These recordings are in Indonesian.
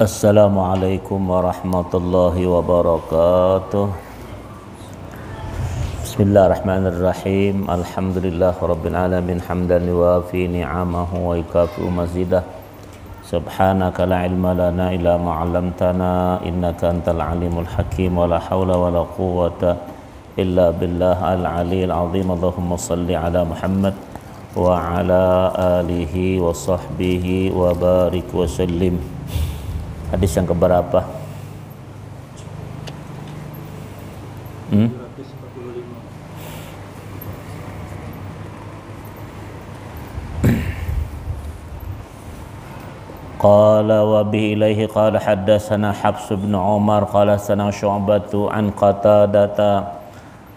Assalamualaikum warahmatullahi wabarakatuh. Bismillahirrahmanirrahim. Alhamdulillah rabbil alamin hamdan yuwafi ni'amahu wa yukafi'u mazidah. Subhanaka la ilma lana illa ma 'allamtana innaka antal alimul hakim wa la haula wa la quwwata illa billah al-'aliyyil 'azim. Allahumma shalli ala Muhammad wa ala alihi wa sahbihi wa barik wa sallim. Hadis yang keberapa? Qala wa bihi ilaihi qala haddatsana Habs bin Umar qala sana Syu'batu an Qatadata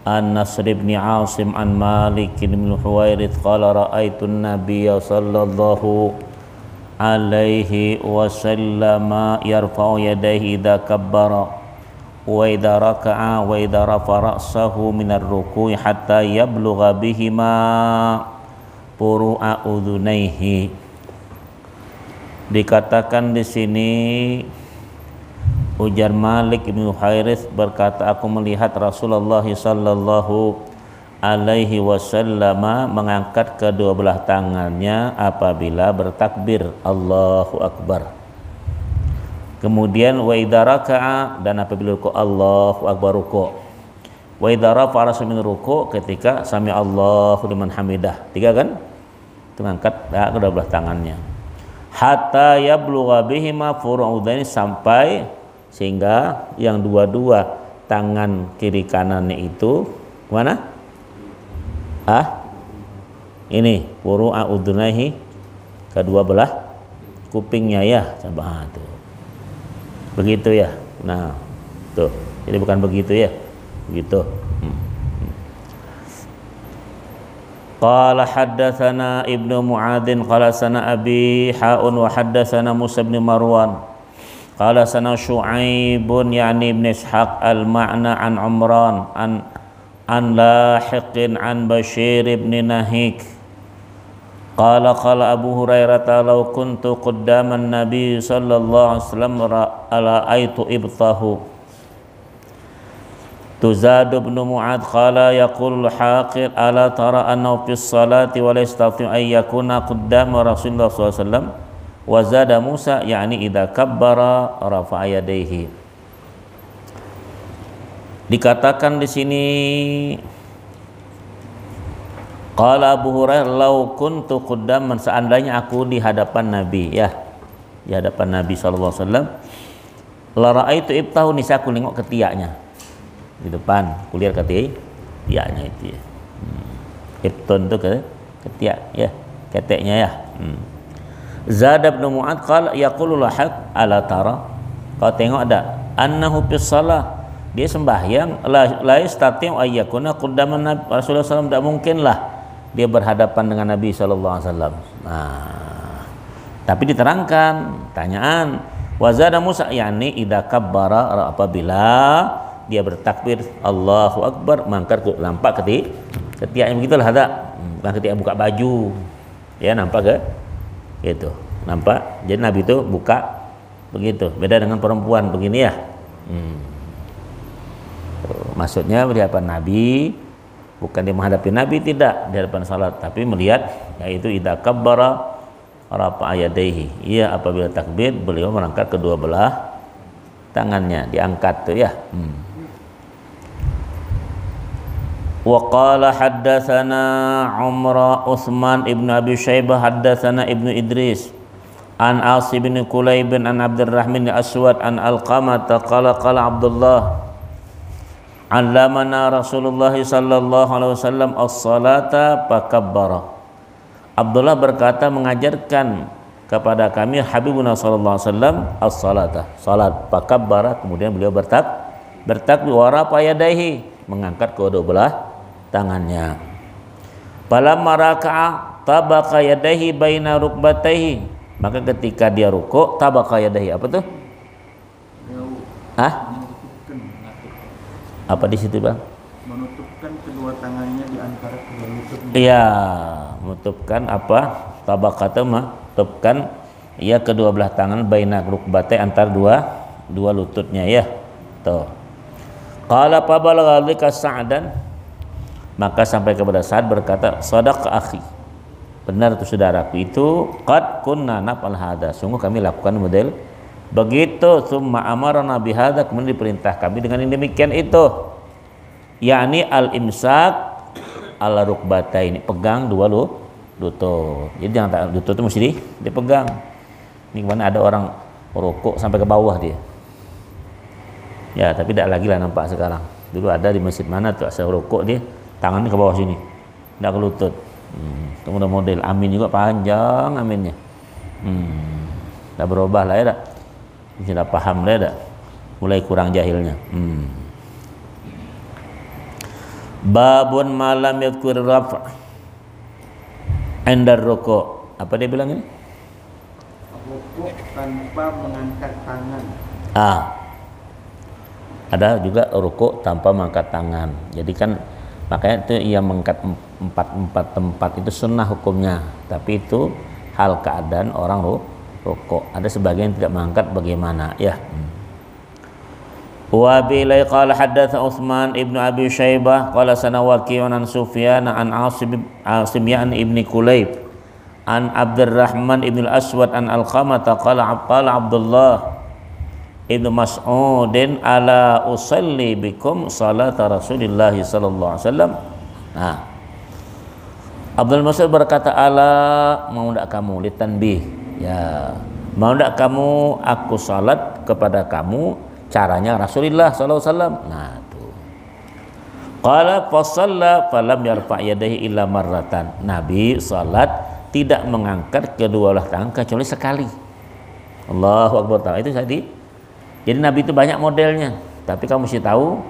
an Nasr bin Asim an Malik bin Huwairits qala ra'aitu an-nabiyya sallallahu alaihi wasallama yarfa'u yadayhi idza kabbara wa idza raka'a wa idza rafa'a ra'sahu minar ruku'i hatta yablugha bihima furu'a udhunaihi. Dikatakan di sini, ujar Malik bin Huwairits berkata, aku melihat Rasulullah sallallahu alaihi wasallam mengangkat kedua belah tangannya apabila bertakbir Allahu Akbar. Kemudian wa idza raka'a, dan apabila ruku' Allahu Akbar ruku'. Wa idza rafa'a ra'sahu min ruku', ketika sami Allahu liman hamidah. Tiga kan? Itu mengangkat kedua belah tangannya. Hatta yablugha bihima furu'udaini, sampai sehingga yang dua-dua tangan kiri kanannya itu mana? Ini furu'a udhunaihi, kedua belah kupingnya ya, coba tuh. Begitu ya. Nah, tuh. Jadi bukan begitu ya. Begitu. Qala haddatsana Ibnu Mu'adzin qala sana Abi Ha'un wa haddatsana Musa bin Marwan qala sana Syu'aibun yani Ibn Ishaq al-Ma'na an Umran an Lahiqin an Bashir ibn Nahik qala qala Abu Hurairah law kuntu quddaman Nabi sallallahu alaihi wasallam ra'aitu ibtahu. Tuzad ibn Mu'adz qala yaqul Haqir ala tara annahu fis salati wa la yastati an yakuna qaddama Rasulullah sallallahu alaihi wasallam wa zada Musa yani idza kabbara rafa'a yadayhi. Dikatakan di sini, qala Abu Hurairah law kuntu quddaman, seandainya aku di hadapan Nabi ya, di hadapan Nabi sallallahu alaihi wasallam, la raaitu ibtahu, nisya aku nengok ketiaknya di depan, kulihat ketiaknya itu ya. Ibtun itu ketiak ya, keteknya ya. Zada bin Mu'adz qala yaqulu lahaq ala tara, kau tengok ada annahu fis shalah, dia sembahyang la yastati'u ayyakuna quddaman Rasulullah SAW, tidak mungkinlah dia berhadapan dengan Nabi sallallahu alaihi wasallam. Nah, tapi diterangkan tanyaan wazada Musa yani idza kabbara, apabila dia bertakbir Allahu Akbar mangkat nampak ketiaknya begitulah ada. Bukan ketika buka baju. Ya, nampak ke? Gitu. Nampak? Jadi Nabi itu buka begitu. Beda dengan perempuan begini ya. Maksudnya di hadapan Nabi, bukan dia menghadapi Nabi, tidak di hadapan salat, tapi melihat, yaitu idza kabbara rafa'a yadayhi. Iya, apabila takbir beliau mengangkat kedua belah tangannya, diangkat tuh ya. Wa qala haddatsana Umar Utsman ibnu Abi Syaibah haddatsana Ibnu Idris an Asim bin Kulayb an Abdurrahman al-Aswad an Alqamah qala qala Abdullah allamana Rasulullah sallallahu alaihi wasallam as-salata fakabbara. Abdullah berkata, mengajarkan kepada kami Habibuna sallallahu alaihi wasallam as-salata, salat, fakabbara, kemudian beliau bertakbir wa rafa'a yadayhi, mengangkat kedua belah tangannya. Falamma raka'a tabaqa yadayhi baina rukbatayhi, maka ketika dia rukuk tabaqa yadayhi, apa tuh? Apa di situ, Bang? Menutupkan kedua tangannya di antara kedua lututnya. Iya, menutupkan apa? Tabaqata menutupkan Ya, kedua belah tangan baina rukbatai, antar dua lututnya ya. Tuh. Qala fabalagha dzalika Sa'dan, maka sampai kepada Sa'ad berkata, "Shadaqa akhi." Benar tuh saudaraku itu, qad kunna naf'al hadza. Sungguh kami lakukan model begitu. Tsumma amarna bihadza, kemudian diperintah kami dengan yang demikian itu. Yakni al-imsak ala rukbataini, pegang dua lutut. Jadi jangan lutut itu mesti dipegang. Ini kemana ada orang rukuk sampai ke bawah dia. Ya, tapi tidak lagi lah nampak sekarang. Dulu ada di masjid mana tuh asal rukuk dia tangannya ke bawah sini, tidak ke lutut. Kemudian model amin juga panjang aminnya. Dah berubah lah ya, dah. Sudah paham lah ya, dah. Mulai kurang jahilnya. Babun malam yadhkur rafa' endar rukuk. Apa dia bilang ini? Rukuk tanpa mengangkat tangan. Ada juga rukuk tanpa mengangkat tangan. Jadi kan makanya itu ia mengangkat empat tempat itu sunnah hukumnya. Tapi itu hal keadaan orang rukuk. Ada sebagian yang tidak mengangkat, bagaimana ya. Wa bilai qala haddatsa Utsman ibnu Abi Syaibah qala sana Waqi'un an Sufyan an Asim ibn Kulayb an Abdurrahman ibn al-Aswad an Alqamah qala Abdullah ibnu Mas'udin ala usalli bikum salata Rasulillah sallallahu alaihi wasallam. Nah, Abdul Mas'ud berkata, ala, mau ndak kamu litanbih ya, mau ndak kamu aku salat kepada kamu caranya Rasulullah sallallahu alaihi wasallam. Nah, tuh. Qala fa shalla falam yarfa' yadayhi illa marratan. Nabi salat tidak mengangkat kedua belah tangan kecuali sekali. Allahu akbar. Itu tadi. Jadi Nabi itu banyak modelnya, tapi kamu mesti tahu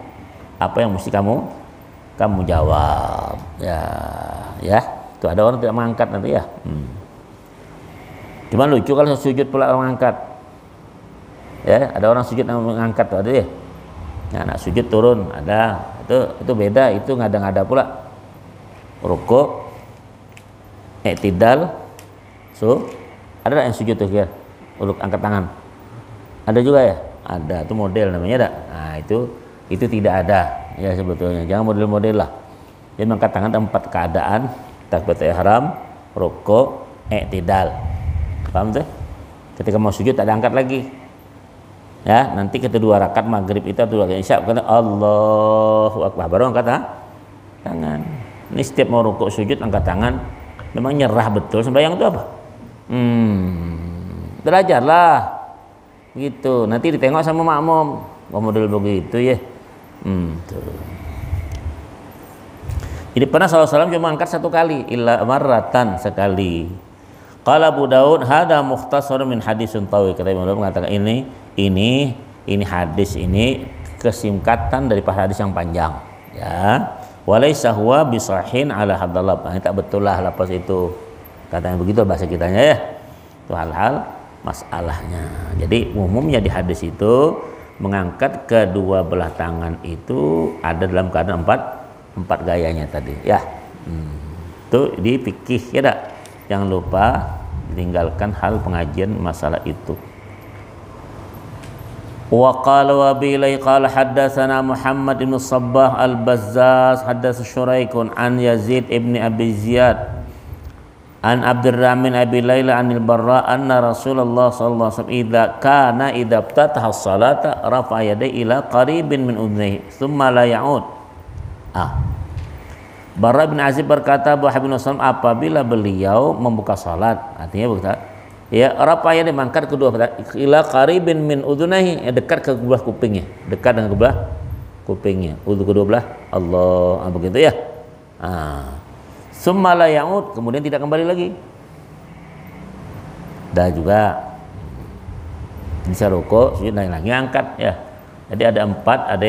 apa yang mesti kamu jawab. Ya. Tuh ada orang tidak mengangkat nanti ya. Cuman lucu kalau sujud pula orang mengangkat. Ya, ada orang sujud mengangkat tuh ada ya. Nah, nak sujud turun ada. Itu beda, itu ngada-ngada pula. Rukuk, i'tidal, ada yang sujud tuh ya. Uluk angkat tangan. Ada juga ya? Ada, itu model namanya ada. Nah, itu tidak ada ya sebetulnya. Jangan model-model lah. Jadi mengangkat tangan ada 4 keadaan: takbiratul ihram, rukuk, i'tidal. Paham tuh? Ketika mau sujud tak ada angkat lagi. Ya, nanti kedua rakaat maghrib itu atau rakaat isya kata Allahu akbar baru angkat tangan. Ini setiap mau rukuk sujud angkat tangan. Memang nyerah betul sembahyang itu apa? Belajarlah gitu. Nanti ditengok sama makmum model begitu ya. Tuh. Jadi pernah SAW cuma angkat 1 kali, illa marratan, sekali. Qala Abu Daud hada mukhtasar min hadisun tawil. Kata Imam Daud mengatakan ini hadis ini kesingkatan daripada hadis yang panjang ya. Walaysa huwa bisahin ala hadalab. Ini tak betul lah lafaz itu. Katanya begitu bahasa kitanya ya. Itu hal-hal masalahnya. Jadi umumnya di hadis itu mengangkat kedua belah tangan itu ada dalam keadaan empat gayanya tadi ya. Itu di fikih ya dak. Jangan lupa tinggalkan hal pengajian masalah itu. Wa qala wa bilai qala haddatsana Muhammad bin Sabbah al-Bazzaz haddatsa Syuraikun an Yazid ibn Abi Ziyad an Abdurrahman Abi Laila anil Barra anna Rasulullah sallallahu alaihi wasallam idza ftataha as-salata rafa'a yadayhi ila qaribin min udhnayhi thumma la ya'ud. Barra bin Azib berkata bahwa Habibullah SAW apabila beliau membuka salat, artinya bukan ya rafa'a yadayhi mengangkat kedua ila qaribin min udhnayhi, dekat ke belah kupingnya, dekat dengan belah kupingnya, kedua belah Allah, begitu ya. Summa la ya'ud, kemudian tidak kembali lagi. Dan juga bisa rukuk, sujud dan lagi angkat ya. Jadi ada 4, ada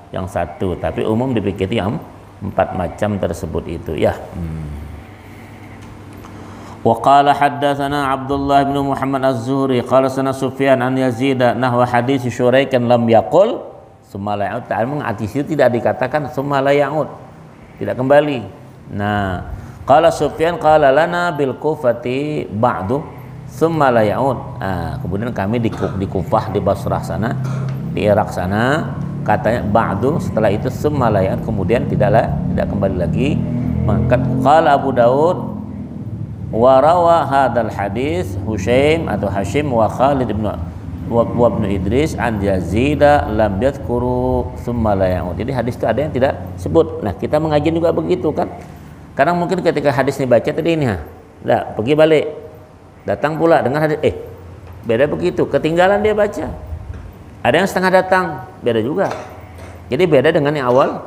yang 1, tapi umum dipikir yang 4 macam tersebut itu ya. Wa qala haddatsana Abdullah bin Muhammad Az-Zuhri qala sana Sufyan an Yazid nahwa hadis Syuraikan lam yaqul summa la ya'ud. Arti itu tidak dikatakan summa la ya'ud, tidak kembali. Nah, qala Sufyan qala lana bil Kufati ba'du summa la ya'ud. Kemudian kami di Kufah, di Basrah sana, di Irak sana, katanya ba'du, setelah itu summa la ya'ud, kemudian tidak kembali lagi. Maka qala Abu Daud wa rawa hadzal hadis Hushaim atau Hashim wa Khalid ibn Idris an Yazid lam yadhkuru summa la ya'ud. Jadi hadis itu ada yang tidak sebut. Nah, kita mengaji juga begitu kan. Kadang mungkin ketika hadis ini baca tadi ini, pergi balik. Datang pula dengan hadis beda begitu, ketinggalan dia baca. Ada yang setengah datang, beda juga. Jadi beda dengan yang awal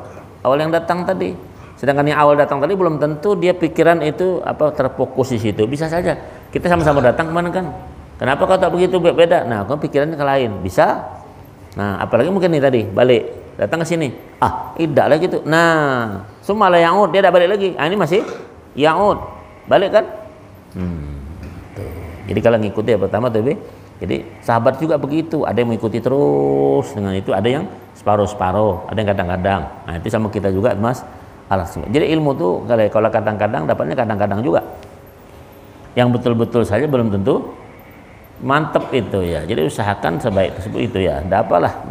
yang datang tadi. Sedangkan yang awal datang tadi belum tentu dia pikiran itu terfokus di situ. Bisa saja kita sama-sama datang kemana kan? Kenapa kau tak begitu beda? Nah, kau pikirannya ke lain. Bisa. Nah, apalagi mungkin nih tadi balik datang ke sini. Tidak lah gitu. Nah, summa la ya'ud, dia dah balik lagi. Ini masih ya'ud. Balik kan? Tuh. Jadi kalau ngikuti yang pertama tuh, jadi sahabat juga begitu. Ada yang mengikuti terus dengan itu, ada yang separuh-separuh, ada yang kadang-kadang. Nah, itu sama kita juga, Mas. Jadi ilmu tuh kalau kadang-kadang dapatnya kadang-kadang juga. Yang betul-betul saja belum tentu mantap itu ya. Jadi usahakan sebaik tersebut itu ya. Dapalah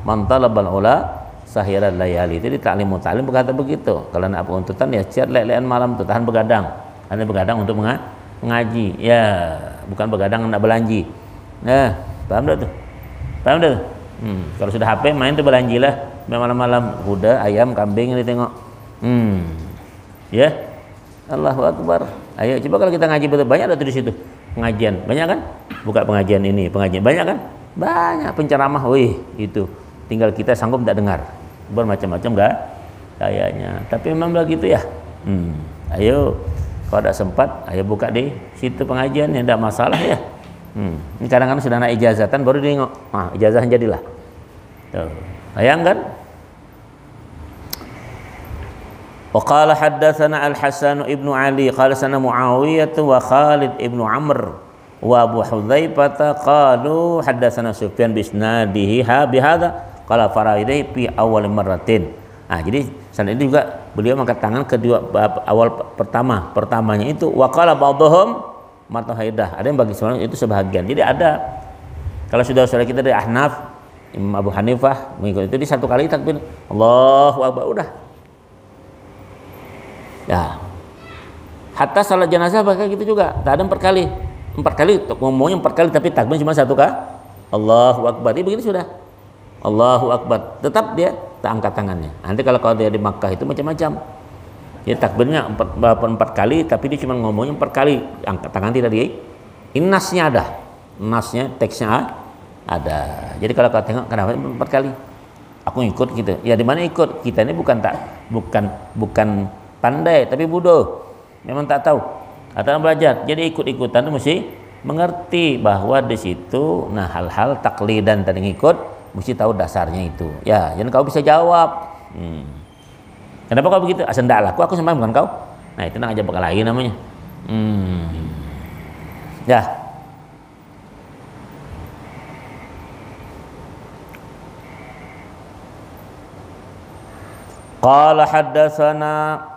man talabal ula sahiral layali. Jadi ta'limu ta'lim berkata begitu. Kalau nak penuntutan ya siat lelean malam tuh, tahan begadang. Hanya begadang untuk mengaji. Ya, bukan begadang nak belanji. Nah, paham dah tuh? Paham dah tuh? Kalau sudah HP main tuh belanjilah malam-malam, kuda, ayam, kambing ini tengok. Ya. Allahu Akbar. Ayo coba kalau kita ngaji betul, banyak ada tuh di situ. Pengajian, banyak kan? Buka pengajian ini, pengajian banyak kan? Banyak penceramah, itu. Tinggal kita sanggup tidak dengar. Bermacam-macam enggak? Kayaknya. Tapi memang begitu ya. Ayo kalau ada sempat, ayo buka di situ pengajian, ya tidak masalah ya. Ini kadang-kadang sudah naik ijazatan baru dia nengok. Ijazah jadilah. Tuh. Bayangkan? Waqala haddatsana Al-Hasan ibnu Ali qala sana Muawiyah wa Khalid ibnu Amr wa Abu Hudzaifah qalu haddatsana Sufyan bi isnadihi bihadza qala faraidai fi awal marratin. Jadi saat ini juga beliau angkat tangan kedua awal pertamanya itu waqala ba'dhum matahaidah. Ada yang bagi sebagian itu sebahagian. Jadi ada kalau sudah saudara kita dari Ahnaf, Imam Abu Hanifah mengikut itu di satu kali takbir Allahu Akbar udah. Ya. Hatta salat jenazah pakai gitu juga. Tak ada 4 kali. 4 kali ngomongnya 4 kali tapi takbir cuma 1 kali. Allahu Akbar. Ini begini sudah. Allahu Akbar. Tetap dia tak angkat tangannya. Nanti kalau dia di Makkah itu macam-macam. Jadi takbirnya 4 kali tapi dia cuma ngomongnya 4 kali. Angkat tangan tidak dia. Nasnya ada. Nasnya teksnya ada. Jadi kalau kau tengok kenapa 4 kali? Aku ikut gitu. Ya di mana ikut? Kita ini bukan pandai tapi bodoh, memang tak tahu atau belajar. Jadi ikut-ikutan itu mesti mengerti bahwa di situ hal-hal taklidan tadi ngikut mesti tahu dasarnya itu. Ya, jangan kau bisa jawab. Kenapa kau begitu? Sendak aku sampai bukan kau. Nah itu nak aja bakal lagi namanya. Ya. Qala haddatsana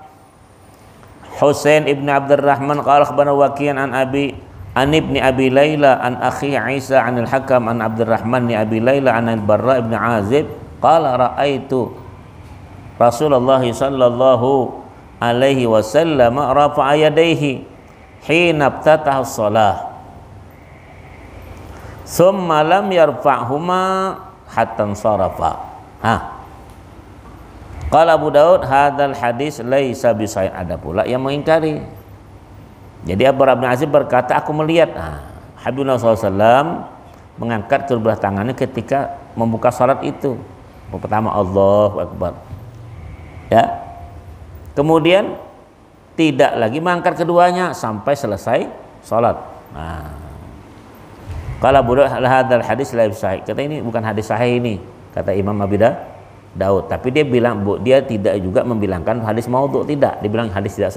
Husain ibn Abdurrahman qala akhbarana Waqi'an an ibni Abi Laila an akhi Isa an al-Hakam an Abdurrahman ibn Abi Laila an al-Barra ibn Azib qala ra'aitu Rasulullah sallallahu alaihi wasallam rafa'a yadayhi hina ibtataha as-salah thumma lam yarfa'huma hatta sarafa. Qala Abu Daud hadzal hadis laisa bisahih. Ada pula yang mengingkari. Jadi Abu bin Azib berkata aku melihat Habibullah SAW mengangkat kedua tangannya ketika membuka salat itu. Pertama Allahu Akbar. Ya. Kemudian tidak lagi mengangkat keduanya sampai selesai salat. Qala Abu Daud hadzal hadis laisa bisahih. Kata ini bukan hadis sahih ini, kata Imam Abi Daud, tapi dia bilang dia tidak juga membilangkan hadis maudhu, tidak, dibilang hadis tidak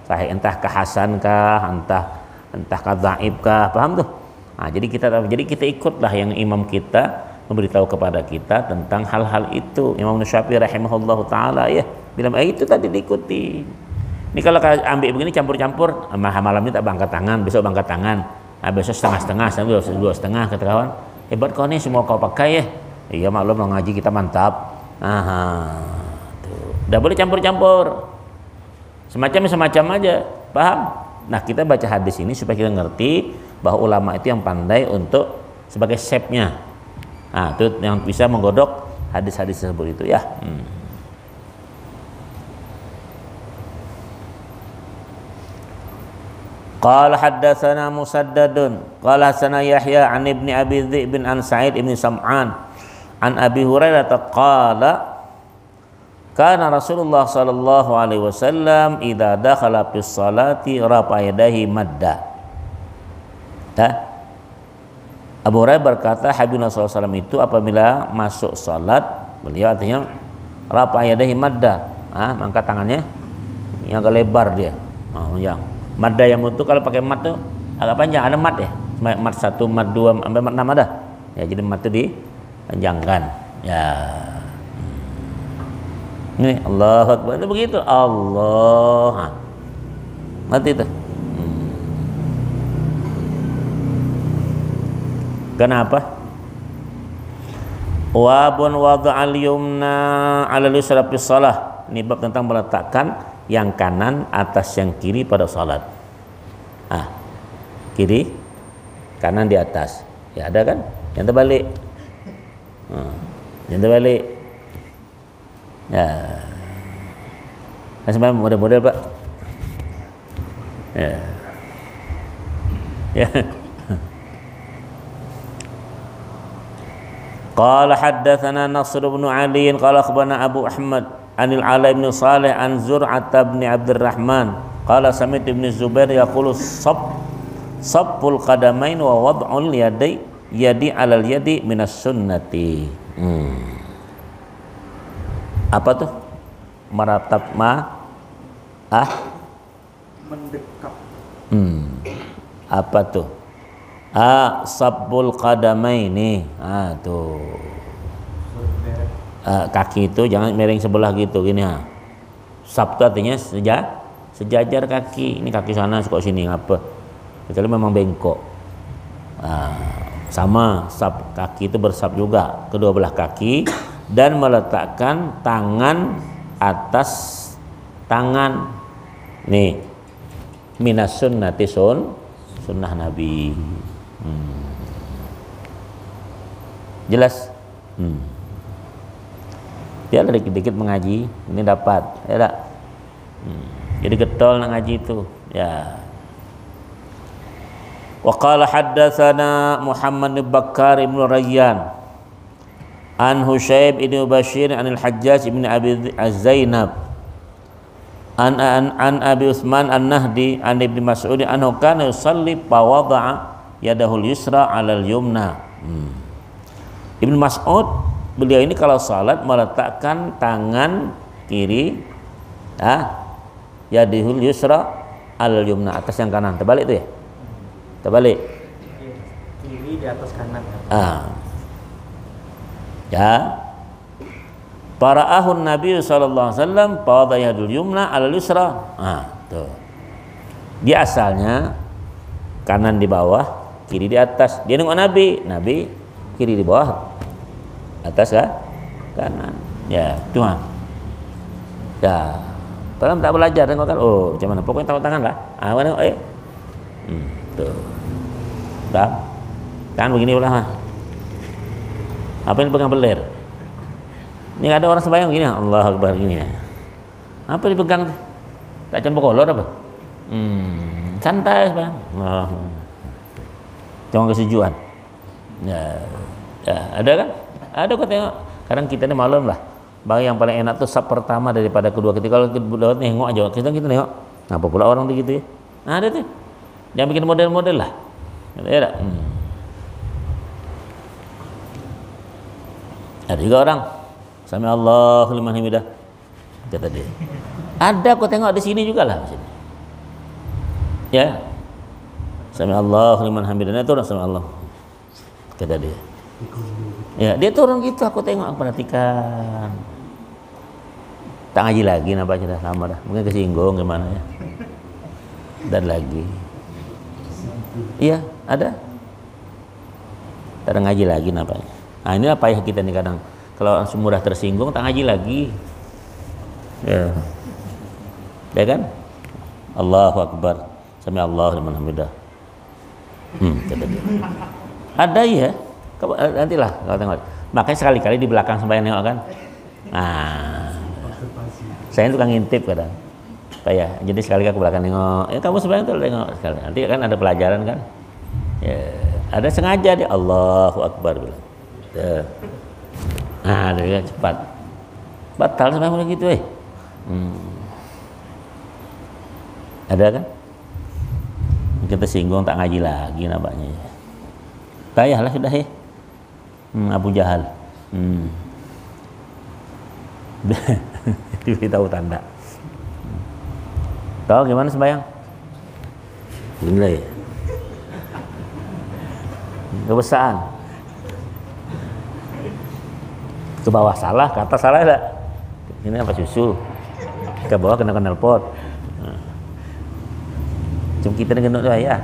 sahih, entah kehasan kah, entah kadzaib kah, paham tuh? Jadi kita ikutlah yang imam kita memberitahu kepada kita tentang hal-hal itu. Imam Syafi'i rahimahullahu taala ya bilang itu tadi diikuti. Ini kalau ambil begini campur-campur, malam ini tak angkat tangan, besok angkat tangan. Nah, besok setengah-setengah, sampai 2,5 kata kawan. Hebat kau nih, semua kau pakai ya. Iya maklum, mau ngaji kita mantap. Aha, tuh. Udah boleh campur-campur. Semacam aja, paham? Nah, kita baca hadis ini supaya kita ngerti bahwa ulama itu yang pandai untuk sebagai chefnya. Nah, itu yang bisa menggodok hadis-hadis tersebut itu ya. Qala haddatsana Musaddadun qala sana Yahya an ibni Abi Dhi'b an Sa'id ibn Sam'an an Abi Hurairah qala kana Rasulullah sallallahu alaihi wasallam idza dakhala fis salati rafa yadayhi madda. Abu Hurairah berkata Habibullah SAW itu apabila masuk salat beliau artinya rafa yadayhi madda, mengangkat tangannya yang agak lebar dia. Yang madda yang itu kalau pakai mat tuh agak panjang, ada mat ya, mat 1, mat 2 sampai mat 6 ada ya, jadi mat itu dipanjangkan ya. Ini Allahu Akbar itu begitu, Allah mati itu. Kenapa? Wabun wada'al yumna 'ala al-yusra fi shalah. Ini bab tentang meletakkan yang kanan atas yang kiri pada salat. Kiri, kanan di atas. Ya ada kan? Yang terbalik. Yang terbalik. Ya. Kan model-model Pak. Ya. Ya. Qala haddatsana Nasr bin Ali qala akhbarana Abu Ahmad anil Ala bin Salih an Zur'at bin Abdurrahman qala sami'tu Ibnu Zubair yaqulu safful qadamain wa wad'ul yadi 'alal yadi minas sunnati. Apa tuh? Meratap mendekap. Apa tuh? Sabbul qadamaini. Tuh. Kaki itu jangan miring sebelah gitu gini ya. Sab itu artinya sejajar kaki. Ini kaki sana kok sini apa? Kecuali memang bengkok. Sama sab kaki itu bersab juga kedua belah kaki dan meletakkan tangan atas tangan. Nih. Minas sunnati sunnah Nabi. Jelas? Dia dikit-dikit mengaji, ini dapat, ya tak? Jadi getol nak ngaji itu, ya. Wa qala haddatsana Muhammad bin Bakkar ibn Rayyan an Husyayb ibn Bashir an al-Hajjaj ibn Abi Az-Zainab an Abi Utsman an-Nahdi an Ibnu Mas'ud anhu kana yusalli fa wada'a yadahu al-yusra 'ala al-yumna. Ibnu Mas'ud beliau ini kalau salat meletakkan tangan kiri yadihul yusra 'ala al-yumna, atas yang kanan. Terbalik itu ya? Terbalik. Kiri di atas kanan. Ya. Para'ahun Nabi sallallahu alaihi wasallam fa yadul yumna 'ala al-yusra. Tuh. Dia asalnya kanan di bawah, kiri di atas. Dia nengok Nabi kiri di bawah, atas kanan. Ya, cuma. Ya. Kalau tak belajar tengok kan, macam mana? Pokoknya tahu tangan lah. Mana tuh. Dah. Tangan begini ulah. Apa yang pegang beler? Ini ada orang sembahyang gini, Allah Akbar gini ya. Apa dipegang? Tak campur kolor apa? Santai sembahyang. Jangan kesejuan. Ya, ada kan? Ada kok tengok. Kadang kita ni malam lah. Bang yang paling enak tuh sab pertama daripada kedua. Ketika kalau kita nengok aja, kita nengok. Apa pula orang begitu ya? Ada tuh. Jangan bikin model-model lah. Ya tak? Ada juga orang Sami Allahu liman hamidah kata dia. Ada kau tengok di sini juga lah sini. Ya. Sami Allahu liman hamidah itu orang sami Allah. Kata dia. Ya, dia turun gitu aku tengok, aku perhatikan. Tak ngaji lagi nampak sudah lama dah. Mungkin kesinggung gimana ya. Dan lagi. Iya. Ada. Kadang ngaji lagi nampaknya. Nah ini apa ya kita nih kadang kalau mudah tersinggung tak ngaji lagi. Ya. Ya kan? Allahu Akbar. Sami Allahu liman hamidah. Kata dia. Ada ya. Nantilah kalau tengok. Makanya sekali-kali di belakang sembahyang nengok kan. Nah. Saya tukang ngintip kadang. Ya, jadi sekali ke belakang nengok. Ya kamu sembahyang tuh nengok sekali. Nanti kan ada pelajaran kan. Ya, ada sengaja dia Allahu Akbar bilang. Ya. Nah, dia cepat. Batal sembahyang gitu Ada kan? Kita singgung tak ngaji lagi nampaknya. Payahlah sudah ya. Abu Jahal. Tahu tanda. Tahu gimana sembahyang? Gini kebiasaan. Ke bawah salah, ke atas salah enggak? Ini apa susu? Ke bawah kena knalpot. Cuma kita dengan doa ya.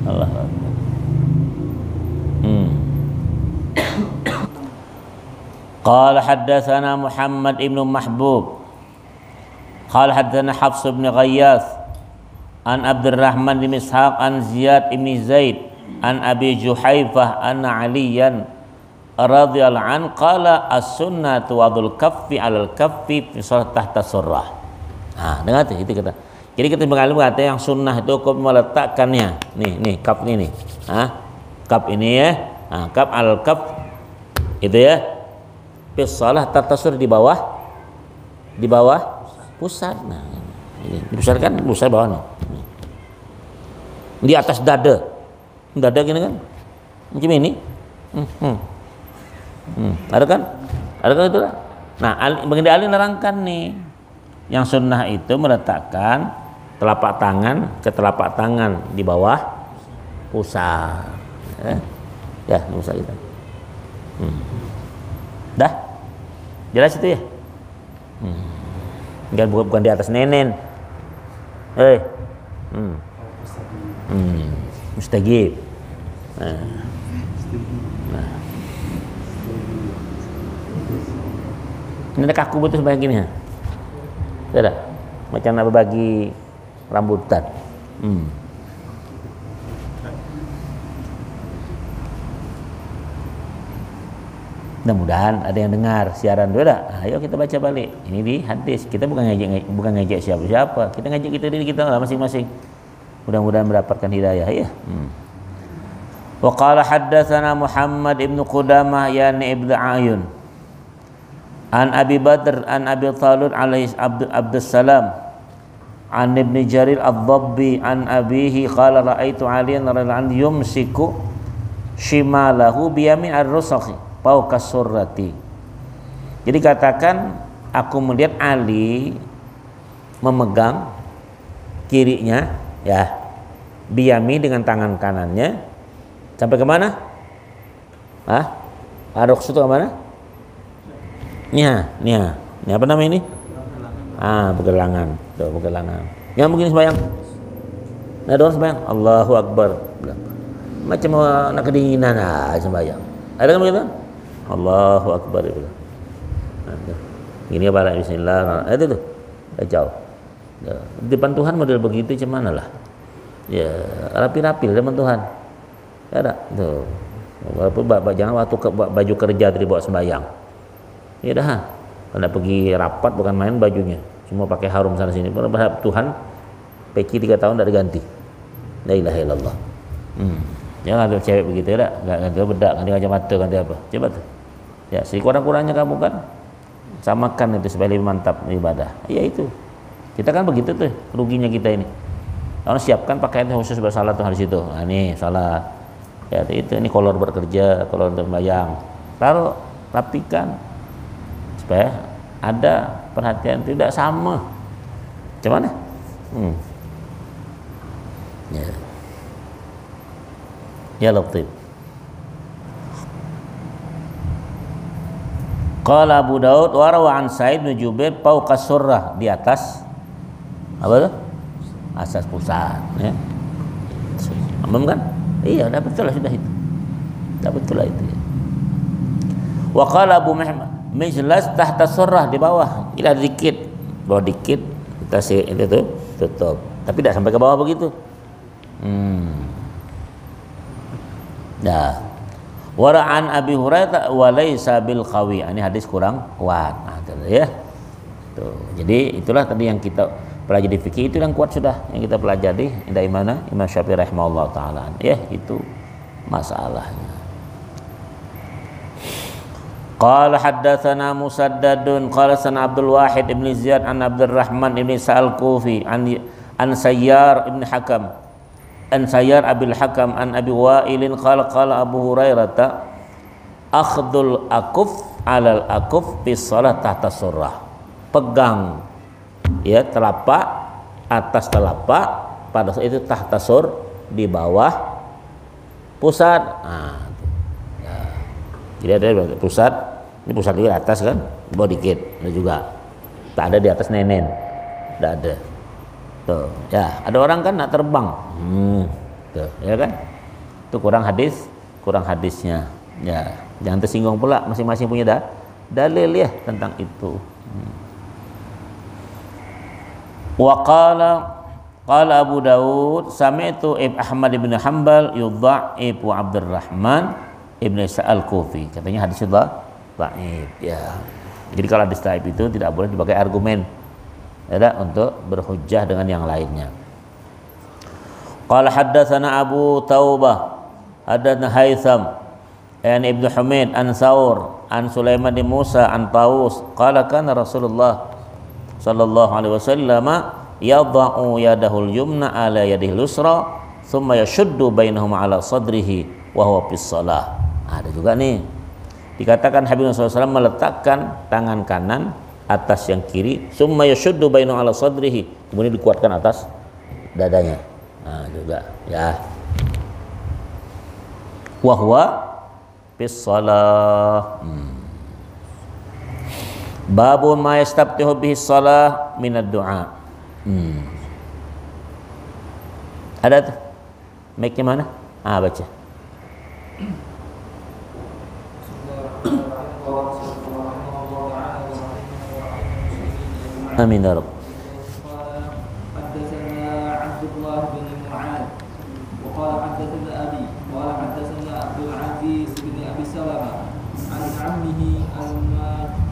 Allah. Qala haddatsana Muhammad ibn Mahbub. Qala haddatsana Hafs bin Ghayath an Abdurrahman bin Ishaq an Ziyad bin Zaid an Abi Juhaifah anna Aliyan radhiyallahu an qala as-sunnatu wadul kaffi 'alal kaffi fi shalah tahta surrah. Nah, dengar tuh itu kata. Jadi kita mengalami kata yang sunnah itu hukum meletakkannya. Nih kaf ini nih. Kaf ini ya. Nah, kaf al kaf itu ya. Fi shalah tahta surrah di bawah pusat. Nah, ini dibesarkan pusat bawah nih. Di atas dada. Dada gini kan. Macam ini. Ada kan itu lah. Nah, baginda Ali nerangkan nih yang sunnah itu meletakkan telapak tangan ke telapak tangan di bawah pusat ya pusat kita. Dah jelas itu ya. Bukan di atas nenen. Mustajib. Ini kaku betul sebanyak gini ya. Tidak, macam nak berbagi rambutan. Mudah-mudahan ada yang dengar siaran dulu dah. Ayo kita baca balik. Ini di hadis. Kita bukan ngajak siapa-siapa. Kita ngajak kita diri kita lah masing-masing. Mudah-mudahan mendapatkan hidayah ya. Wa qala haddatsana Muhammad ibn Qudamah yani ibnu Ayun. An Abi Badr an Abi Talib alaihi Abdus Salam an Ibn Jarir ad-Dabbi an abihi qala ra'aitu Aliyan radhiyallahu anhu yumsiku shimalahu biyamin ar-rusakhi fawqa surrati. Jadi katakan aku melihat Ali memegang kirinya ya biyami dengan tangan kanannya sampai ke mana? Ar-rukhsah itu ke mana? Ini apa nama ini? Pergelangan. Tuh, pergelangan. Yang begini sembahyang. Nah, doang sembahyang. Allahu Akbar. Macam nak kedinginan sembahyang. Ada kan begitu? Allahu Akbar. Gini apa? Bismillah. Itu tuh. Jauh. Di depan Tuhan model begitu macam mana lah? Ya, rapi-rapi depan Tuhan. Ya ada. Tuh. Walaupun jangan waktu baju kerja tadi bawa sembahyang. Ya dah, kalau pergi rapat bukan main bajunya, semua pakai harum sana sini. Berharap Tuhan, peci 3 tahun tidak diganti. La ilaha illallah. Jangan ada cewek begitu ya, ganti bedak, ganti kacamata, ganti apa? Coba tuh. Ya, sekurang-kurangnya kamu kan samakan itu supaya lebih mantap ibadah. Ya itu. Kita kan begitu tuh, ruginya kita ini. Kalau siapkan pakaian khusus bersalat tuh hari situ. Nah, ini salat. Ya itu, ini kolor bekerja, kolor terbayang. Taruh, rapikan. Supaya ada perhatian tidak sama. Macam mana? Ya Latif. Qala Abu Daud wa rawa an Sa'id bin Jubair fawqa surrah di atas apa tuh? Asas pusat ya. Amam kan? Iya, dah betul lah sudah itu. Dah betul lah itu. Wa qala Abu Mijlas tahta surrah, di bawah. Ila dikit. Bawah dikit kita itu tutup. Tapi tidak sampai ke bawah begitu. Dah. Wara'an Abi Hurairah wa laisa bil qawi. Ini hadis kurang kuat. Nah, ya. Tuh. Jadi itulah tadi yang kita pelajari fikih, itu yang kuat sudah yang kita pelajari dari mana Imam Syafi'i rahimahullah taala. Ya, itu masalahnya. Qala haddatsana Musaddadun qala sana Abdul Wahid ibn Ziyad an Abdurrahman ibn Sa'al Kufi an Sayyar ibn Hakam an Sayyar Abil Hakam an Abi Wa'ilin qala Abu Hurairah akhdul akuf alal akuf bis shalah tahta surrah. Pegang ya telapak atas telapak pada saat itu tahta sur, di bawah pusat. Nah, ya. Jadi ada pusat, ini pusat di atas kan, di bawah dikit, ada juga. Tak ada di atas nenen, tidak ada. Tuh, ya ada orang kan nak terbang, tuh, ya kan? Itu kurang hadisnya. Ya, jangan tersinggung pula, masing-masing punya dalil ya tentang itu. Wa qala Abu Dawud sami'tu Ahmad bin Hanbal yudha'ifu Abdurrahman ibn Sa'al Kufi. Katanya hadis itu dhaif ya. Jadi kalau hadis dhaif itu tidak boleh dipakai argumen ya, untuk berhujjah dengan yang lainnya. Qala haddatsana Abu Taubah haddatsana Haitsam an Ibnu Humaid an Saur an Sulaiman bin Musa an Tawus qala kana Rasulullah sallallahu alaihi wasallam yadha'u yadahul yumna ala yadihil yusra thumma yashuddu bainahuma ala sadrihi wa huwa fis shalah. Ada juga nih dikatakan Habib sallallahu alaihi wasallam meletakkan tangan kanan atas yang kiri, thumma yashuddu bainahu ala sadrihi, kemudian dikuatkan atas dadanya. Nah, juga ya. Wa huwa fis shalah. Babu ma yastabtihu bihi shalah minad du'a. Ada tuh mic-nya mana? Baca. Amin ya Rabb. حدثنا عبد الله بن معاذ وقال حدثنا أبي قال حدثنا عبد العزيز بن أبي سلمة عن عمه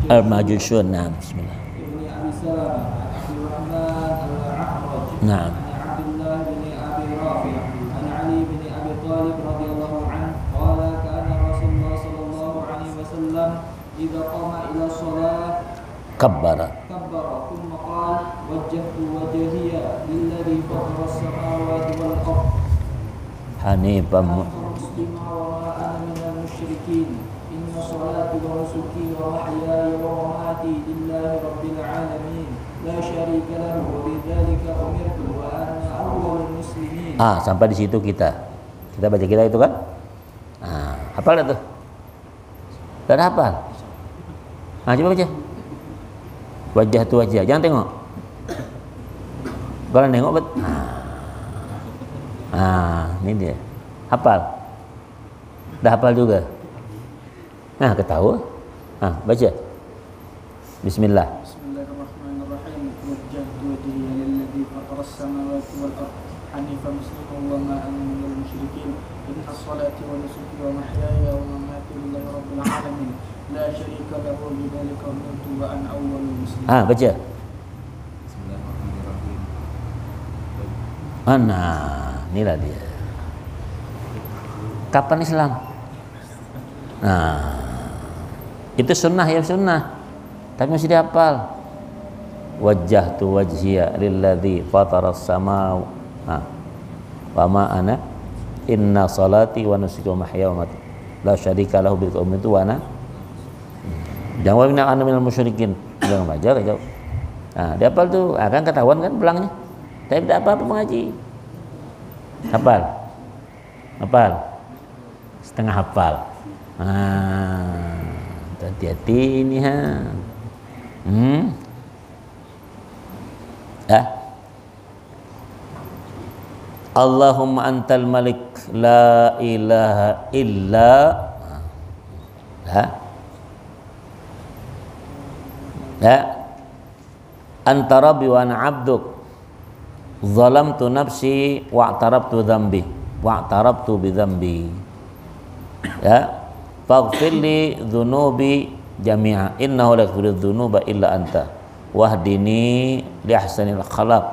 Al-Majushun. Nah, bismillah. ابن أبي سلمة عن عبد الرحمن الأعرج Nah. عن عبد الله بن أبي رافع عن علي بن أبي طالب رضي الله عنه قال كان رسول الله صلى الله عليه وسلم إذا قام إلى الصلاة Kabbara. كبر ثم قال وجهت وجهي للذي فطر السماوات والأرض Hanifan مسلما وما أنا من المشركين إن صلاتي ونسكي ومحياي ومماتي لله رب العالمين لا شريك له وبذلك أمرت وأنا أول المسلمين. Sampai di situ kita baca kita itu kan? Hafal itu? Tidak hafal? Coba baca. Wajah tu wajah, jangan tengok. Kalau nengok ini dia. Hafal. Dah hafal juga. Ketahu. Baca. Bismillah. Bismillahirrahmanirrahim. Wajjahtu wajhiya lilladzi fatara as-samawati wal ardh hanifan musliman wa ma ana minal musyrikin. Inna salati wa nusuki wa mahyaya wa mamati lillahi rabbil alamin. La syarika lahu wa bidzalika umirtu wa ana awwalul muslimin. Baca. Bismillahirrahmanirrahim. Inilah dia. Kapan Islam? Itu sunnah ya sunnah. Tapi masih dihafal. Wajjahtu wajhiya lilladzi fataras samaaw. Wa ma ana inna salati wa nusuki wa mahyaya wa mamati la syarika lahu bil ummati wa ana jangan wa ana minal musyrikin. Jangan baca jauh. Dihafal tuh, akan ketahuan kan belangnya. Tapi tidak apa-apa mengaji. Hafal. Setengah hafal. Hati-hati ini Allahumma antal malik la ilaha illa anta rabbi wa ana abduk zalamtu nafsi wa'tarabtu bi dhanbi faghfir li dhunubi jami'a innahu la yaghfiru dhunuba illa anta wahdini li ahsanil akhlaq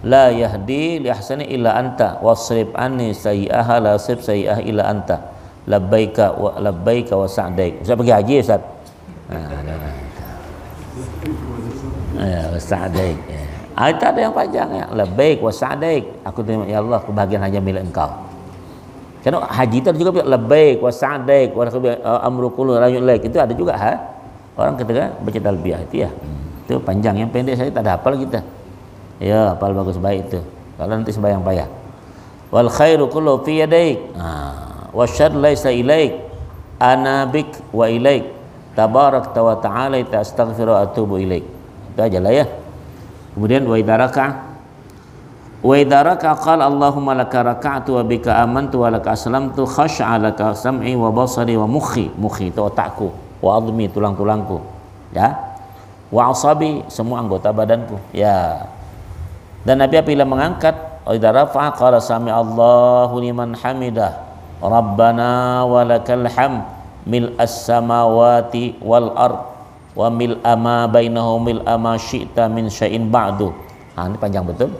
la yahdi li ahsani illa anta wasrif anni sayyi'aha la yasrif sayyi'aha illa anta labbaika wa sa'daik. Ustaz pergi haji Ustaz. Wa sa'daik. Itu ada yang panjang ya. Labbaik wa sa'daik. Aku terima ya Allah kebahagiaan hanya milik Engkau. Karena haji itu juga labbaik wa sa'daik wa amru kullu rajulaik. Itu ada juga orang ketika baca talbiyah itu ya. Itu panjang, yang pendek saya tak ada hafal kita. Ya, hafal bagus baik itu. Kalau nanti sembahyang payah. Wal khairu kullu fi yadaik. Wa syarr laisa ilaik. Ana bik wa ilaik. Tabarakta wa ta'ala astaghfiru wa atubu ilaik. Itu aja lah ya. Kemudian wa idza raka'a qala Allahumma laka raka'tu wa bika amantu wa laka aslamtu khasha'a laka sam'i wa basari wa mukhi itu otakku, wa admi tulang-tulangku, ya, wa asabi semua anggota badanku, ya. Dan Nabi apabila mengangkat idza rafa'a qala sami Allahu liman hamidah rabbana wa lakal hamd mil as-samawati wal ard wa mil ama bainahum mil ama syi'ta min syai'in ba'du. Ini panjang betul.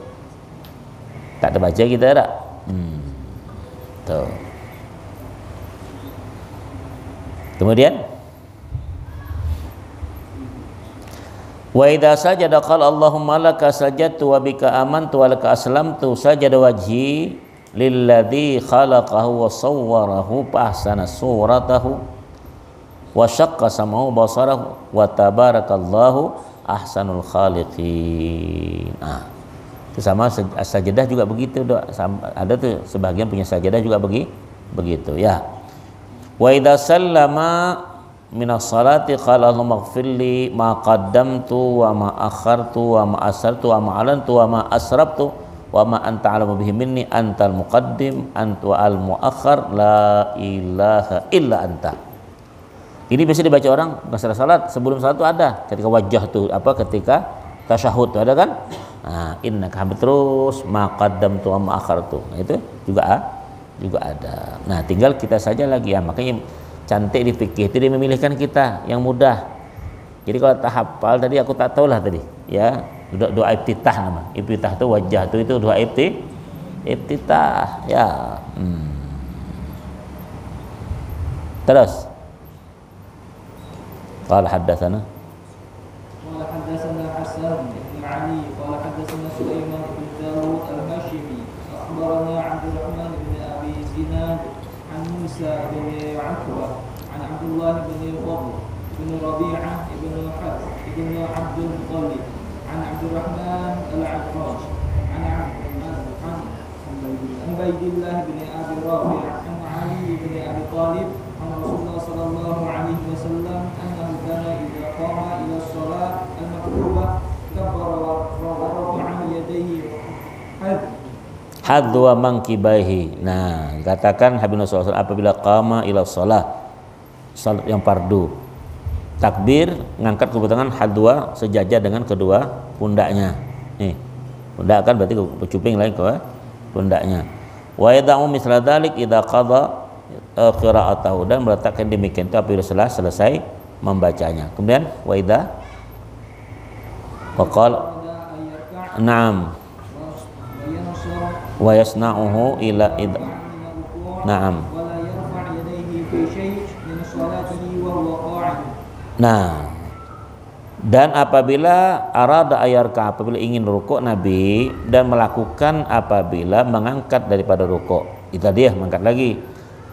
Tak terbaca kita tak? Tuh. Kemudian wa idza sajada qala Allahumma laka sajadtu wa bika amantu wa laka aslamtu sajada wajhi lilladzi khalaqahu wa sawwarahu fa ahsana suratahu wa syaqqa samahu basarahu wa tabarakallahu ahsanul khaliqin. Itu sama sajadah juga begitu, ada tuh sebagian punya sajadah juga begitu ya. Wa idza sallama minas salati qala Allahumma ighfirli ma qaddamtu wa ma akhartu wa ma asartu wa ma alantu wa ma asrabtu wa ma anta alamu bihi minni antal muqaddim anta al muakhir la ilaha illa anta. Ini biasa dibaca orang setelah salat, sebelum salat itu ada ketika wajah tuh ketika tasyahud tuh ada kan? Innaka hamid terus ma qaddamtu wa ma akhartu. Nah, itu juga ada. Nah, tinggal kita saja lagi ya. Makanya cantik di fikih itu dia memilihkan kita yang mudah. Jadi kalau tak hafal tadi aku tak tahu lah tadi ya. Doa iftitah nama. Iftitah itu wajah itu doa iftitah ya. Terus qala haddatsana Hasan bin Ali qala haddatsana Sulaiman bin Dawud al-Hashimi akhbarana Abdurrahman bin Abi Zinad an Musa bin Uqbah an Abdullah bin Fadl bin Rabi'ah bin Harith bin Abdul Muttalib an Abdurrahman al-Aqraj an Ubaidillah bin Abi Rafi' an Ali bin Abi Talib an Rasulullah sallallahu alaihi wasallam annahu kana idza qama ila shalah al-maktubah kabbara wa rafa'a yadayhi hadwa mankibaihi. Nah, katakan Habibullah SAW apabila qama ila shalah, salat yang fardu, takbir ngangkat kedua tangan hadwa sejajar dengan kedua pundaknya. Nih, pundak kan berarti kecuping lain ke pundaknya. Wa yada'u misla dzalik idza qada qira'atahu, dan meletakkan demikian itu apabila selesai membacanya. Kemudian wa idza waqala na'am wa yasna'uhu ila id na'am. Nah, dan apabila arada ayarka, apabila ingin rukuk Nabi dan melakukan apabila mengangkat daripada rukuk, itu dia mengangkat lagi.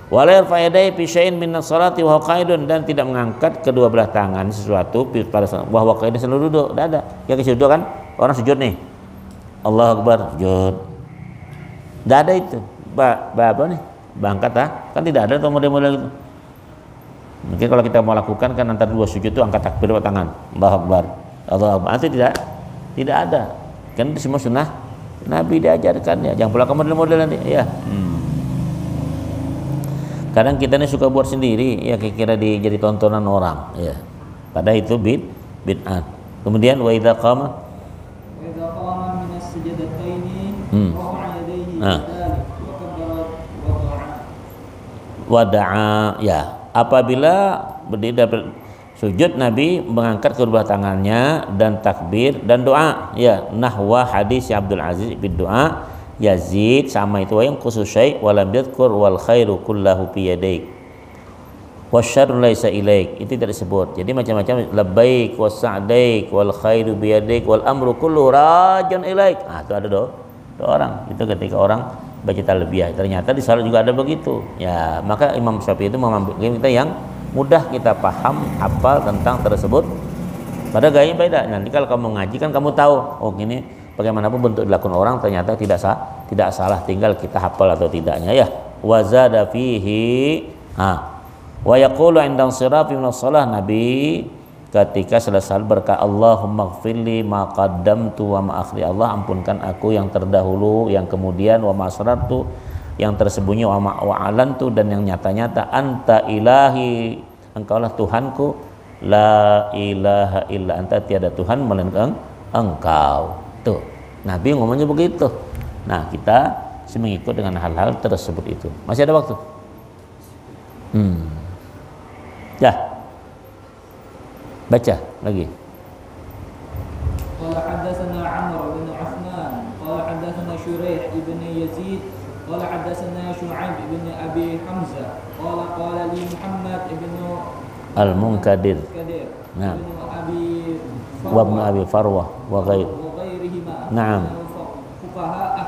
Wala yarfa yadayhi fi syai'in min as-salati wa qaidun, dan tidak mengangkat kedua belah tangan sesuatu pada saat wa qaidun selalu duduk. Tidak ada. Ya sujud kan? Orang sujud nih. Allahu Akbar, sujud. Tidak ada itu. Apa nih? Bangkat kan tidak ada tuh model-model itu. Mungkin kalau kita mau lakukan kan antara dua sujud itu angkat takbir tangan. Allahu Akbar. Allahu Akbar. Itu tidak ada. Kan itu semua sunnah Nabi diajarkan ya, jangan pula kamu model nanti ya. Kadang kita ini suka buat sendiri ya, kira-kira jadi tontonan orang ya. Padahal itu bid'ah. Kemudian wa idza qama min as-sajdataini rafa'a yadayhi wa kabbara wada'a ya, apabila berdiri dari sujud Nabi mengangkat kedua tangannya dan takbir dan doa ya, nahwa hadis Abdul Aziz bin doa Yazid sama itu yang khusus syai' walam yadhkur wal khairu kullahu fi yadaik wasyarru laisa ilaik, itu tidak disebut. Jadi macam-macam labbaik wasa'daik wal khairu bi yadaik wal amru kullu rajan ilaik. Itu ada dua orang. Itu ketika orang baca talbiyah. Ternyata di salat juga ada begitu. Ya, maka Imam Syafi'i itu mengambil kita yang mudah kita paham, hafal tentang tersebut. Pada gaya beda. Nanti kalau kamu ngaji kan kamu tahu, oh gini bagaimanapun bentuk dilakukan orang ternyata tidak salah, tinggal kita hafal atau tidaknya ya. Wa zada fihi wa yaqulu 'inda insirafi minas shalah, Nabi ketika selesai berkata Allahumma ighfirli ma qaddamtu wa ma akhri, Allah ampunkan aku yang terdahulu, yang kemudian, wa ma asrartu yang tersembunyi, wa ma alantu dan yang nyata-nyata, anta ilahi engkaulah Tuhanku, la ilaha illa anta tiada Tuhan melainkan engkau. Tuh, Nabi ngomongnya begitu. Nah, kita mengikut dengan hal-hal tersebut itu. Masih ada waktu? Ya. Baca lagi. Qala hadatsana Amr bin Uthman qala hadatsana Shuraih ibn Yazid qala hadatsana Syu'aib ibn Abi Hamzah qala li Muhammad ibn Al-Munkadir nah wa ibn Abi Farwah wa ghairihima na'am fuqaha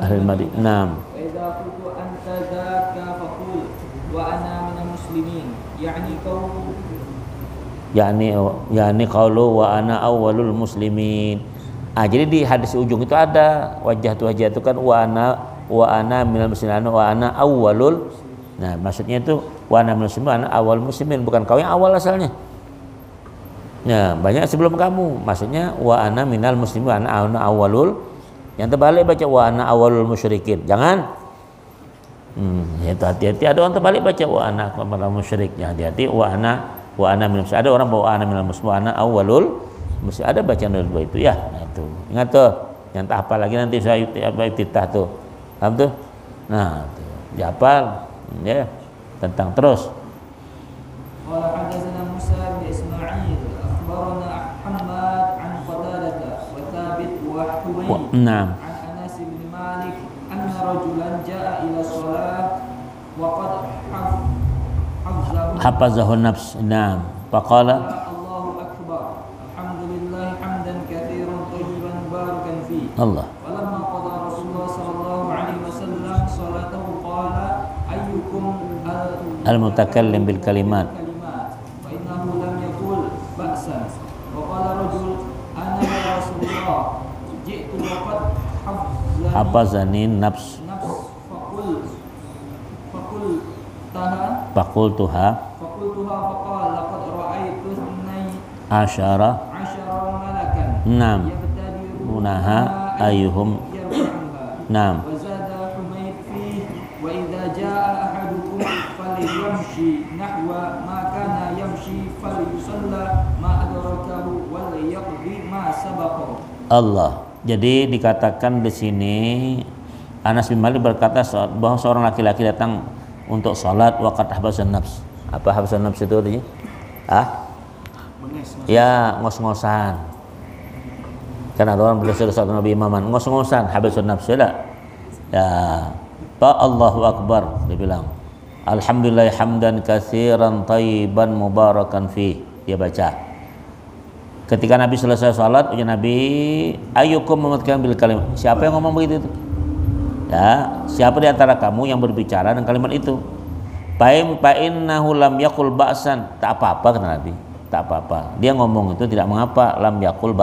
ahli Madinah na'am wa idza qultu anta dzaka faqul wa ana minal muslimin yani qaulu wa ana awwalul muslimin. Jadi di hadis ujung itu ada wajah itu kan wa ana minal muslimin wa ana awwalul. Nah, maksudnya itu wa ana minal muslimin, ana awwal muslimin, bukan kau yang awal asalnya. Nah, banyak sebelum kamu. Maksudnya wa ana minal muslimin, ana awwalul. Yang terbalik baca wa ana awwalul musyrikin. Jangan. Itu hati-hati, ada orang terbalik baca wa ana minal musyrik. Hati-hati wa ana minal muslimin. Ada orang bawa ana minal muslimin, wa ana awwalul muslimin. Ada bacaan dua itu ya. Nah, itu. Ingat tuh. Yang tak hafal lagi nanti saya titah tuh. Paham tuh? Nah, tuh. Dihafal ya. Tentang terus. Qala hadatsana Musa bin Ismail akhbarana Hammad an Qatadah wa Thabit wa Humayd. Naam. An Anas bin Malik anna rajulan jaa ila shalah wa qad hafazahu nafs. Naam. Faqala Allahu akbar. Alhamdulillah hamdan katsiran thayyiban mubarakan fi. Allah. Walamma qada Rasulullah sallallahu alaihi wasallam salatahu qala ayyukum al-mutakallim bil kalimat. Fa innahu lam yaqul ba'san. Wa qala rajul ana ya Rasulullah ji'tu wa qad hafazani nafs. Faqultuha faqala laqad ra'aytu asyara malakan. Naam. Yabtadirunaha ayyuhum. Naam. Wa zada Humayd fi wa idza jaa ahadukum falyamshi nahwa ma kana yamshi falyusalla ma adrakahu wal yaqdi ma sabaqa. Allah. Jadi dikatakan di sini Anas bin Malik berkata bahwa seorang laki-laki datang untuk salat waqad habsan nafs. Apa habsan nafs itu artinya? Ya, ngos-ngosan. Kan ada orang belajar salat Nabi imaman, ngos-ngosan habsan nafs ya. Pak Allahu akbar dia bilang. Alhamdulillah hamdan katsiran thayyiban mubarakan fi. Dia baca. Ketika Nabi selesai salat, ujar Nabi, ayyukum memutuskan bil kalimat. Siapa yang ngomong begitu? Ya, siapa di antara kamu yang berbicara dengan kalimat itu? Fa'innahu lam yaqul ba'san. Tak apa-apa kata Nabi. Tak apa-apa. Dia ngomong itu tidak mengapa. Lam yaqul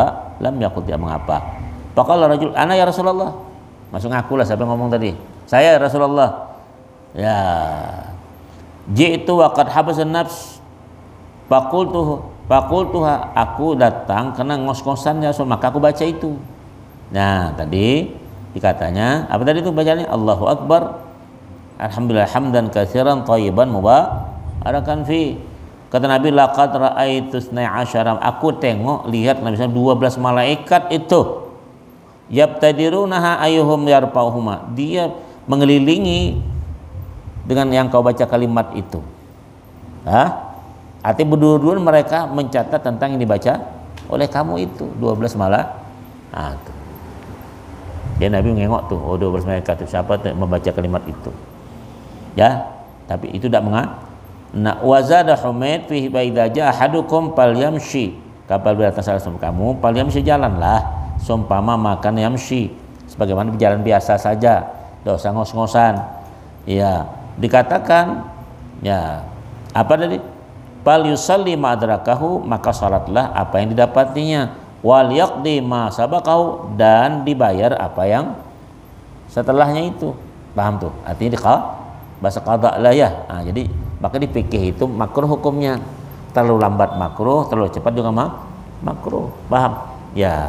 tidak mengapa. Faqala rajul, ana ya Rasulullah. Masuk ngaku lah siapa yang ngomong tadi. Saya ya Rasulullah. Ya. Ji'tu wa qad habasan nafs. Faqultuha, aku datang karena ngos-ngosan ya Rasul, maka aku baca itu. Nah, tadi Dikatanya apa tadi itu bacanya? Allahu Akbar, alhamdulillah hamdan katsiran thayyiban mubarakan fi. Kata Nabi, laqad ra'aitu 12, aku tengok lihat Nabi 12 malaikat itu. Yabtadirunaha ayyuhum yarfa'uhuma, dia mengelilingi dengan yang kau baca kalimat itu. Arti berdua-dua mereka mencatat tentang yang dibaca oleh kamu itu 12 malaikat. Tuh. Dia Nabi mengengok tuh, 12 malaikat itu siapa membaca kalimat itu. Ya, tapi itu tidak wazada Humaid fi baidaja ahadukum falyamshi, kapal datang salah sama kamu falyamshi, jalanlah seumpama makan yamshi, sebagaimana berjalan biasa saja, tidak usah ngos-ngosan. Ya, dikatakan ya apa tadi? Fal yusalli ma adrakahu, maka salatlah apa yang didapatinya, wal yaqdi ma sabaqahu, dan dibayar apa yang setelahnya itu. Paham tuh? Artinya bahasa qada lah ya. Jadi maka di fikih itu makruh hukumnya. Terlalu lambat makruh, terlalu cepat juga makruh. Paham? Ya,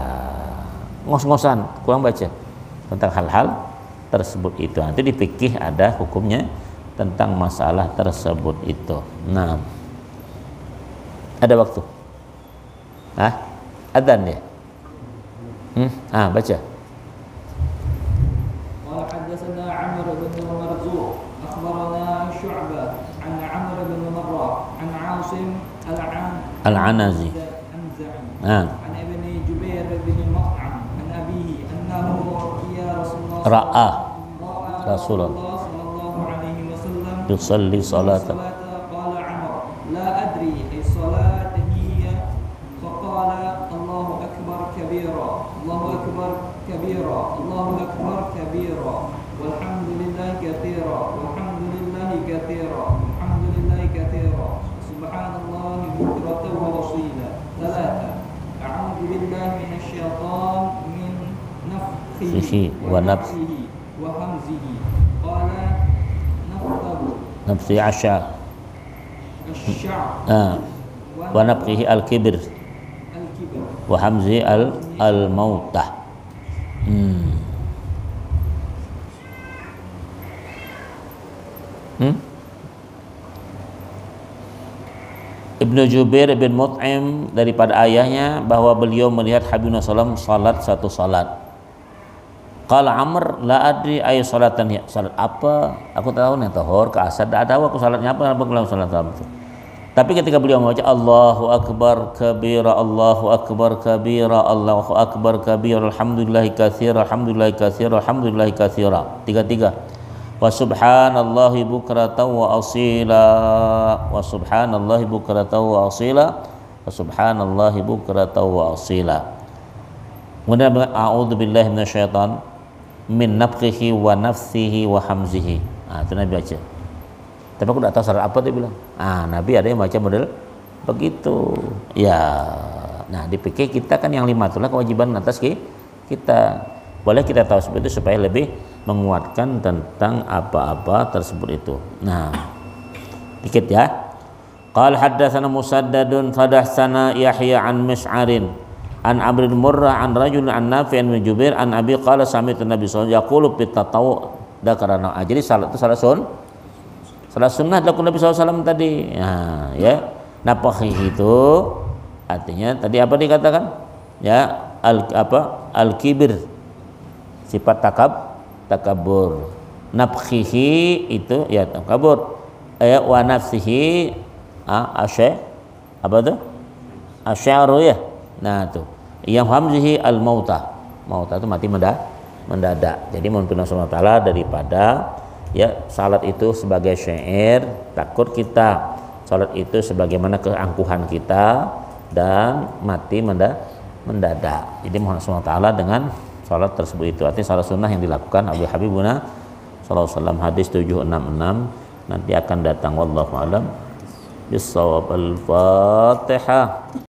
ngos-ngosan, kurang baca tentang hal-hal tersebut itu. Nanti di fikih ada hukumnya tentang masalah tersebut itu. Nah, ada waktu. Adzan ya. Baca. Qala haddatsana Amr bin Marzuq akhbarana Syu'bah an Amr bin Marrah an Asim al-Anazi an ibni Jubair bin Mut'im an abihi annahu ya Rasulullah ra'a Rasulullah sallallahu alaihi wasallam yusalli salatan. Qala Amr la adri ay salat hiya faqala Allahu akbar kabira Allahu akbar kabira Allahu akbar kabira walhamdulillahi katsira walhamdulillahi katsira walhamdulillahi katsira subhanallahi bukratan wa asila. Thalatha a'udzu billahi minasy syaitan min nafthihi wa nafsihi wa hamzihi. Qala nafsi asya wa nafsihi al-kibr wa hamzi al-mautah. Ibnu Jubair bin Mut'im daripada ayahnya bahwa beliau melihat Habibullah SAW salat satu salat. Qala Amr la adri ayu salatan ya, salat apa? Aku tahu nih tahur ke asar, tidak tahu aku salatnya apa kalau salat itu. Tapi ketika beliau membaca Allahu akbar kabira Allahu akbar kabira Allahu akbar kabira alhamdulillahi katsira alhamdulillahi katsira alhamdulillahi katsira, tiga. Wa subhanallahi bukratan wa asila wa subhanallahi bukratan wa asila wa subhanallahi bukratan wa asila. Kemudian a'udzu billahi minasyaitan min nafkhihi wa nafsihi wa hamzihi. Itu Nabi baca. Tapi aku tidak tahu salat apa dia bilang. Nabi ada yang baca model begitu. Ya. Nah, di fikih kita kan yang 5 itulah kewajiban atas kita. Boleh kita tahu seperti itu supaya lebih menguatkan tentang apa-apa tersebut itu. Nah, dikit ya. Qala haddatsana Musaddadun fadatsana Yahya an Mis'arin an Amr bin Murrah an rajul an Nafi' bin Jubair an Abi qala sami'tu Nabi sallallahu alaihi wasallam yaqulu fit tatawu dakarana. Jadi salat itu salat sunnah dilakukan Nabi SAW tadi. Ya. Napakhi itu artinya tadi apa dikatakan? Ya, al-kibir, sifat takabur. Nafkhihi itu ya takabur. Wa nafsihi apa tuh? Asy'aru ya. Nah tuh. Yang hamzihi al-mautah. Mautah itu mati mendadak. Jadi mohon Allah Taala daripada ya salat itu sebagai syair, takut kita salat itu sebagaimana keangkuhan kita dan mati mendadak. Jadi mohon Allah Taala dengan salat tersebut itu. Artinya salat sunnah yang dilakukan oleh Habibuna sallallahu alaihi wasallam, hadis 766 nanti akan datang. Wallahu a'lam bissawab. Al-Fatihah.